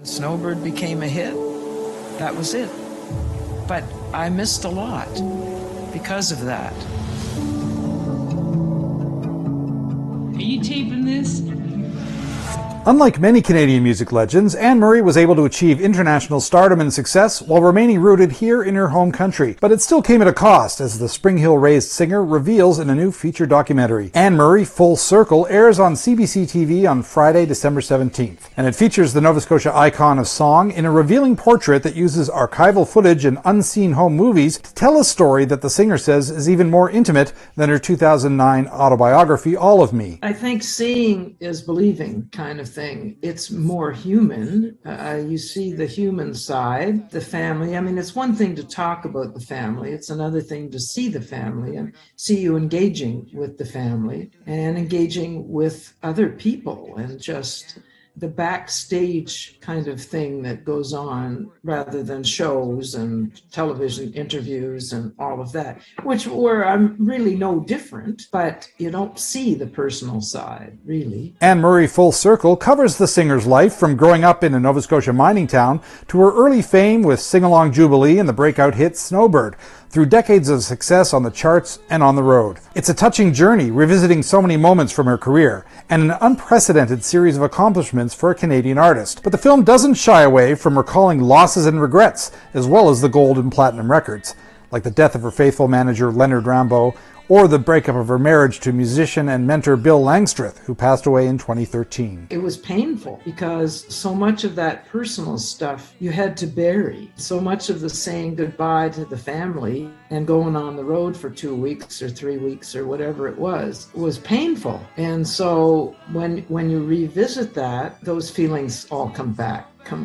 Snowbird became a hit. That was it. But I missed a lot because of that. Are you taping this? Unlike many Canadian music legends, Anne Murray was able to achieve international stardom and success while remaining rooted here in her home country. But it still came at a cost, as the Spring Hill-raised singer reveals in a new feature documentary. Anne Murray, Full Circle, airs on CBC TV on Friday, December 17th. And it features the Nova Scotia icon of song in a revealing portrait that uses archival footage and unseen home movies to tell a story that the singer says is even more intimate than her 2009 autobiography, All of Me. I think seeing is believing kind of thing. It's more human. You see the human side, the family. I mean, it's one thing to talk about the family. It's another thing to see the family and see you engaging with the family and engaging with other people and just the backstage kind of thing that goes on rather than shows and television interviews and all of that, which were really no different, but you don't see the personal side, really. Anne Murray, Full Circle, covers the singer's life from growing up in a Nova Scotia mining town to her early fame with Sing Along Jubilee and the breakout hit Snowbird, through decades of success on the charts and on the road. It's a touching journey, revisiting so many moments from her career, and an unprecedented series of accomplishments for a Canadian artist. But the film doesn't shy away from recalling losses and regrets, as well as the gold and platinum records, like the death of her faithful manager Leonard Rambo, or the breakup of her marriage to musician and mentor Bill Langstreth, who passed away in 2013. It was painful because so much of that personal stuff you had to bury. So much of the saying goodbye to the family and going on the road for 2 weeks or 3 weeks or whatever it was painful. And so when you revisit that, those feelings all come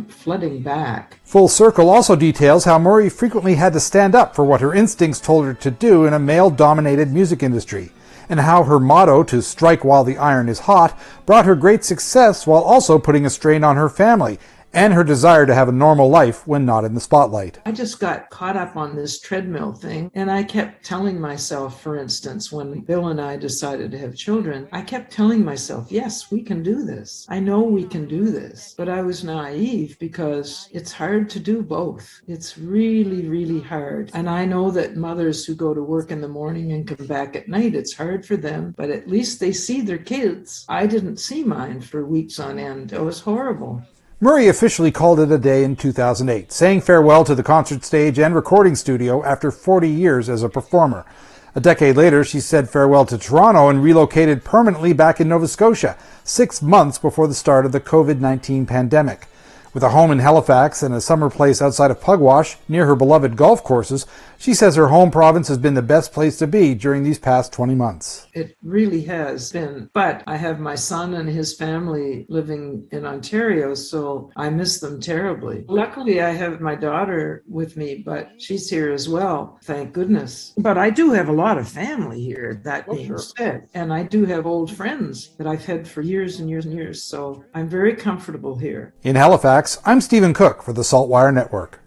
flooding back. Full Circle also details how Murray frequently had to stand up for what her instincts told her to do in a male-dominated music industry, and how her motto to strike while the iron is hot brought her great success while also putting a strain on her family and her desire to have a normal life when not in the spotlight. I just got caught up on this treadmill thing, and I kept telling myself, for instance, when Bill and I decided to have children, I kept telling myself, yes, we can do this. I know we can do this. But I was naive because it's hard to do both. It's really, really hard. And I know that mothers who go to work in the morning and come back at night, it's hard for them, but at least they see their kids. I didn't see mine for weeks on end. It was horrible. Murray officially called it a day in 2008, saying farewell to the concert stage and recording studio after 40 years as a performer. A decade later, she said farewell to Toronto and relocated permanently back in Nova Scotia, 6 months before the start of the COVID-19 pandemic. With a home in Halifax and a summer place outside of Pugwash, near her beloved golf courses, she says her home province has been the best place to be during these past 20 months. It really has been. But I have my son and his family living in Ontario, so I miss them terribly. Luckily, I have my daughter with me, but she's here as well, thank goodness. But I do have a lot of family here, that being said. And I do have old friends that I've had for years and years and years, so I'm very comfortable here. In Halifax, I'm Stephen Cook for the SaltWire Network.